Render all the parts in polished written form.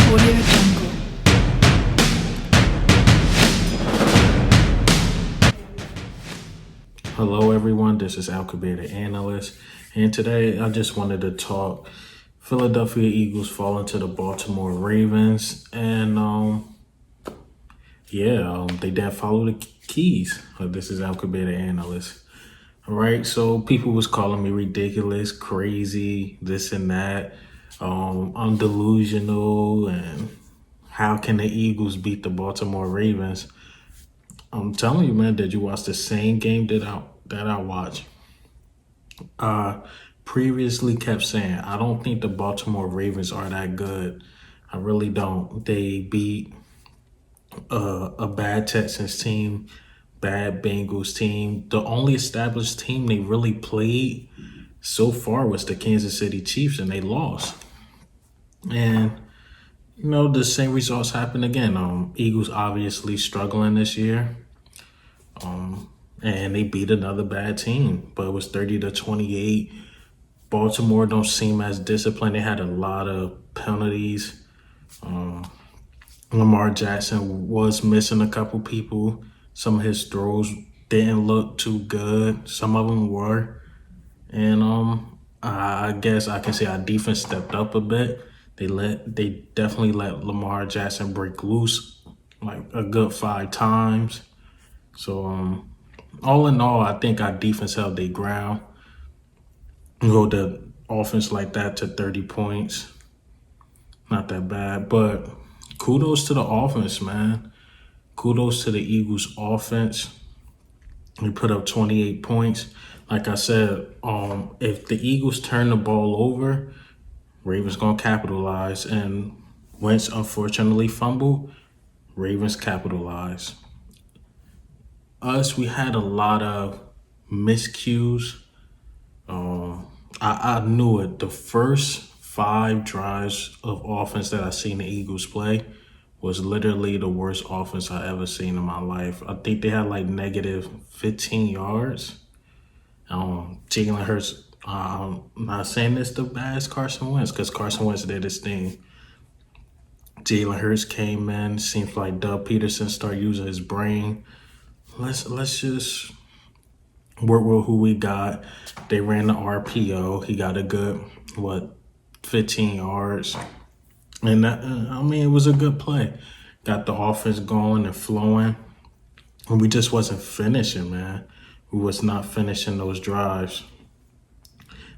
Audio Jungle. Hello, everyone. This is Alcabir, the analyst, and today I just wanted to talk Philadelphia Eagles falling to the Baltimore Ravens, and they didn't follow the keys. This is Alcabir, the analyst. All right, so people was calling me ridiculous, crazy, this and that. I'm delusional, and how can the Eagles beat the Baltimore Ravens? I'm telling you, man, did you watch the same game that I watched? Previously kept saying, I don't think the Baltimore Ravens are that good. I really don't. They beat a bad Texans team, bad Bengals team. The only established team they really played so far was the Kansas City Chiefs, and they lost. And the same results happen again. Eagles obviously struggling this year. And they beat another bad team, but it was 30-28. Baltimore don't seem as disciplined. They had a lot of penalties. Lamar Jackson was missing a couple people. Some of his throws didn't look too good. Some of them were. And I guess I can say our defense stepped up a bit. They definitely let Lamar Jackson break loose like a good 5 times. So all in all, I think our defense held their ground. Hold the offense like that to 30 points. Not that bad, but kudos to the offense, man. Kudos to the Eagles offense. We put up 28 points. Like I said, if the Eagles turn the ball over, Ravens gonna capitalize. And Wentz unfortunately fumbled, Ravens capitalize. We had a lot of miscues. I knew it. The first 5 drives of offense that I seen the Eagles play was literally the worst offense I ever seen in my life. I think they had like negative 15 yards. Jalen Hurts, I'm not saying this the bad as Carson Wentz, because Carson Wentz did his thing. Jalen Hurts came in. Seems like Doug Peterson started using his brain. Let's just work with who we got. They ran the RPO. He got a good 15 yards, and it was a good play. Got the offense going and flowing, and we just wasn't finishing, man. We was not finishing those drives.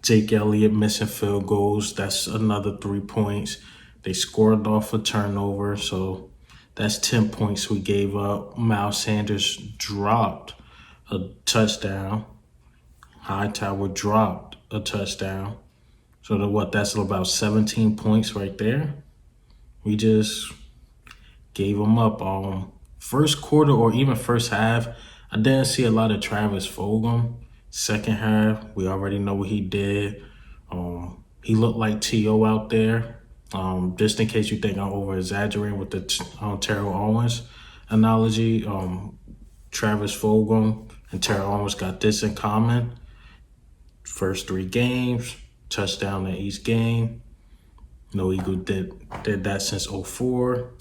Jake Elliott missing field goals. That's another 3 points. They scored off a turnover, so that's 10 points we gave up. Miles Sanders dropped a touchdown. Hightower dropped a touchdown. So that's about 17 points right there. We just gave them up. First quarter or even first half, I didn't see a lot of Travis Fulgham. Second half, we already know what he did. He looked like T.O. out there. Just in case you think I'm over-exaggerating with the Terrell Owens analogy, Travis Fulgham and Terrell Owens got this in common. First 3 games, touchdown in each game. No Eagle did that since 04.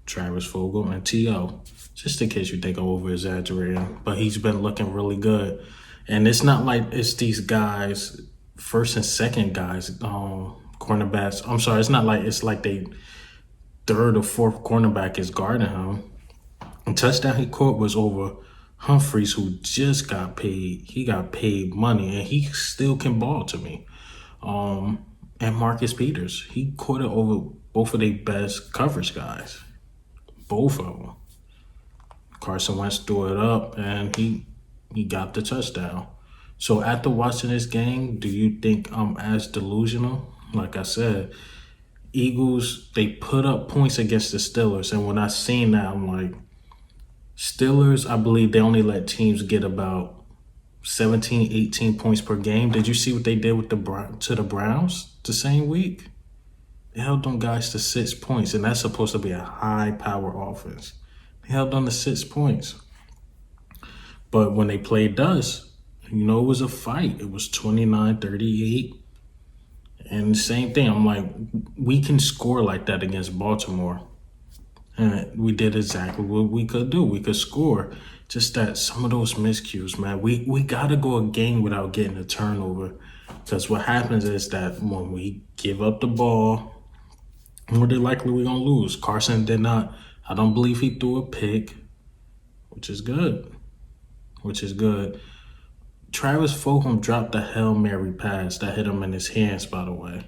Travis Fulgham and T.O. Just in case you think I'm over-exaggerating. But he's been looking really good. And it's not like it's these guys, first and second guys, cornerbacks. I'm sorry, it's not like it's like they third or fourth cornerback is guarding him. And touchdown he caught was over Humphreys, who just got paid. He got paid money, and he still can ball to me. And Marcus Peters, he caught it over both of their best coverage guys. Both of them. Carson Wentz threw it up, and he got the touchdown. So after watching this game, do you think I'm as delusional? Like I said, Eagles, they put up points against the Steelers. And when I seen that, I'm like, Steelers, I believe they only let teams get about 17, 18 points per game. Did you see what they did with the Browns the same week? They held them guys to 6 points, and that's supposed to be a high-power offense. They held them to 6 points. But when they played us, it was a fight. It was 29-38. And same thing, I'm like, we can score like that against Baltimore. And we did exactly what we could do. We could score. Just that some of those miscues, man. We gotta go a game without getting a turnover. Because what happens is that when we give up the ball, more than likely we're gonna lose. Carson did not. I don't believe he threw a pick, which is good. Which is good. Travis Fulgham dropped a Hail Mary pass that hit him in his hands, by the way.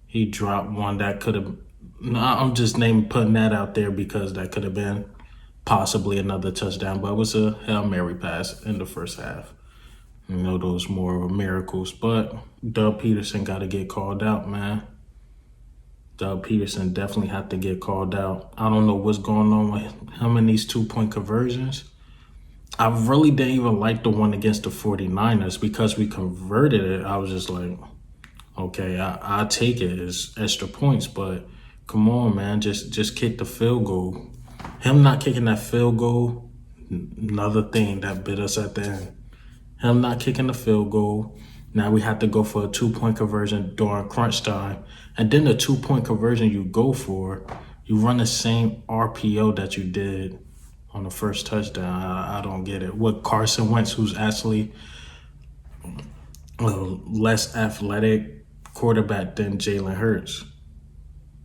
He dropped one that could have. No, I'm just putting that out there because that could have been possibly another touchdown, but it was a Hail Mary pass in the first half. You know, those more of miracles. But Doug Peterson got to get called out, man. Doug Peterson definitely had to get called out. I don't know what's going on with him in these 2-point conversions. I really didn't even like the one against the 49ers because we converted it. I was just like, okay, I take it as extra points, but come on, man, just kick the field goal. Him not kicking that field goal, another thing that bit us at the end. Him not kicking the field goal. Now we have to go for a 2-point conversion during crunch time. And then the 2-point conversion you go for, you run the same RPO that you did on the first touchdown. I don't get it. With Carson Wentz, who's actually a less athletic quarterback than Jalen Hurts.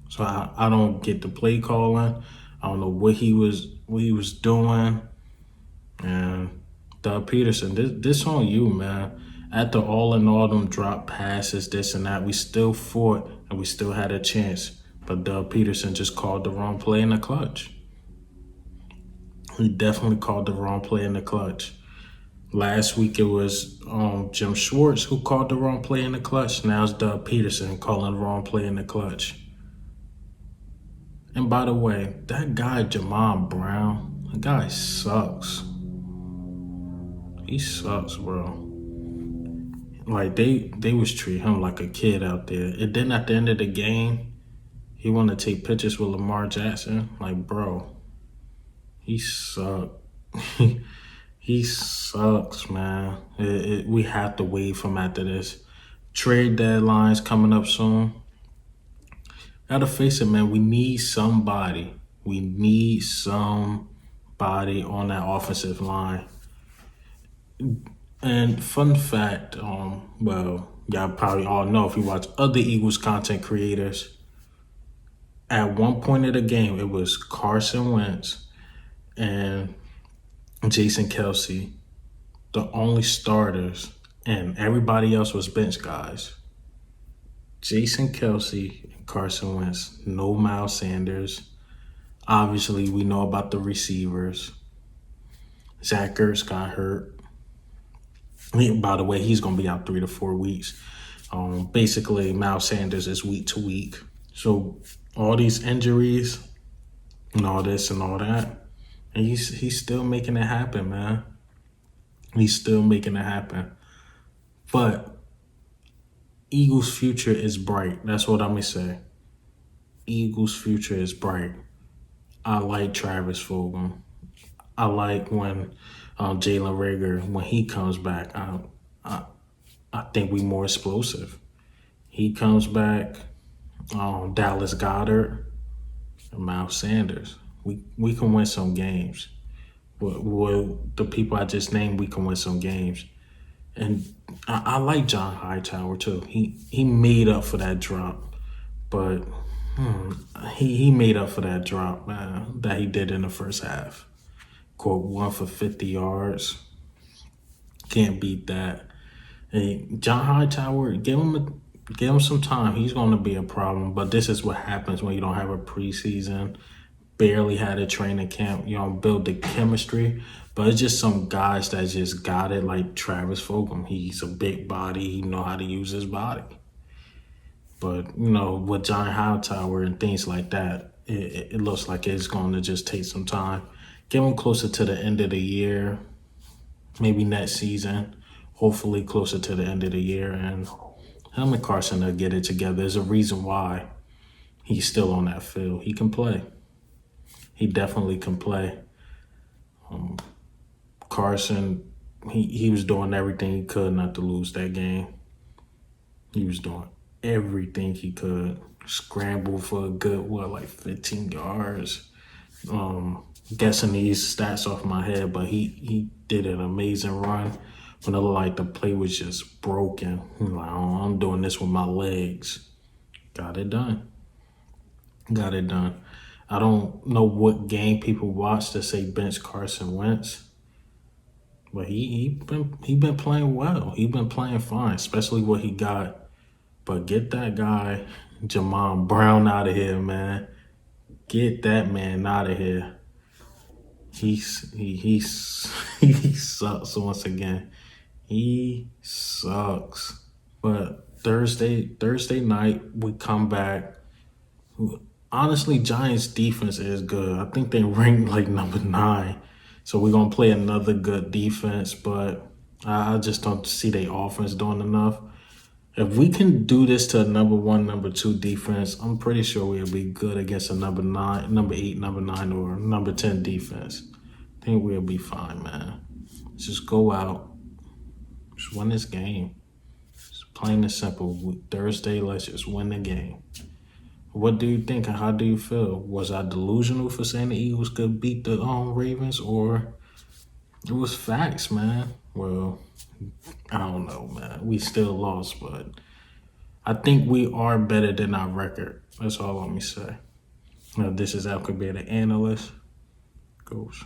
So I don't get the play calling. I don't know what he was doing. And Doug Peterson, this on you, man. After all in all them drop passes, this and that, we still fought and we still had a chance. But Doug Peterson just called the wrong play in the clutch. He definitely called the wrong play in the clutch. Last week it was Jim Schwartz who called the wrong play in the clutch. Now it's Doug Peterson calling the wrong play in the clutch. And by the way, that guy Jamon Brown, that guy sucks. He sucks, bro. Like they was treating him like a kid out there. And then at the end of the game, he wanted to take pictures with Lamar Jackson. Like, bro, he sucked. He sucks, man. We have to wait from after this. Trade deadline's coming up soon. Gotta face it, man. We need somebody. We need somebody on that offensive line. And fun fact, well, y'all probably all know if you watch other Eagles content creators, at one point of the game, it was Carson Wentz and Jason Kelce, the only starters, and everybody else was bench guys. Jason Kelce and Carson Wentz, no Miles Sanders. Obviously, we know about the receivers. Zach Ertz got hurt. By the way, he's going to be out 3 to 4 weeks. Basically, Miles Sanders is week to week. So all these injuries and all this and all that, and he's still making it happen, man. He's still making it happen. But Eagles' future is bright. That's what I'm going to say. Eagles' future is bright. I like Travis Fulgham. I like when Jalen Reagor, when he comes back, I think we more explosive. He comes back, Dallas Goedert, and Miles Sanders. We can win some games. With the people I just named, we can win some games. And I like John Hightower too. He made up for that drop, but he made up for that drop, man, that he did in the first half. Caught 1 for 50 yards. Can't beat that. Hey, John Hightower, give him some time. He's going to be a problem, but this is what happens when you don't have a preseason. Barely had a training camp. You don't build the chemistry, but it's just some guys that just got it, like Travis Fulgham. He's a big body. He know how to use his body. But, with John Hightower and things like that, it looks like it's going to just take some time. Get him closer to the end of the year, maybe next season, hopefully closer to the end of the year. And him and Carson will get it together. There's a reason why he's still on that field. He can play. He definitely can play. Carson, he was doing everything he could not to lose that game. He was doing everything he could. Scrambled for a good, like 15 yards. Guessing these stats off my head, but he did an amazing run. When it looked like the play was just broken. He's like, oh, I'm doing this with my legs. Got it done. Got it done. I don't know what game people watch to say bench Carson Wentz, but he been playing well. He been playing fine, especially what he got. But get that guy Jamon Brown out of here, man. Get that man out of here. He sucks once again. He sucks. But Thursday night we come back. Honestly, Giants defense is good. I think they ranked like number 9. So we're gonna play another good defense, but I just don't see their offense doing enough. If we can do this to a number 1, number 2 defense, I'm pretty sure we'll be good against a number 9, number 8, number 9, or number 10 defense. I think we'll be fine, man. Let's just go out, just win this game. It's plain and simple. Thursday, let's just win the game. What do you think and how do you feel? Was I delusional for saying the Eagles could beat the Ravens, or it was facts, man? Well, I don't know, man. We still lost, but I think we are better than our record. That's all let me say. Now, this is Al Kabir, the analyst. Goes.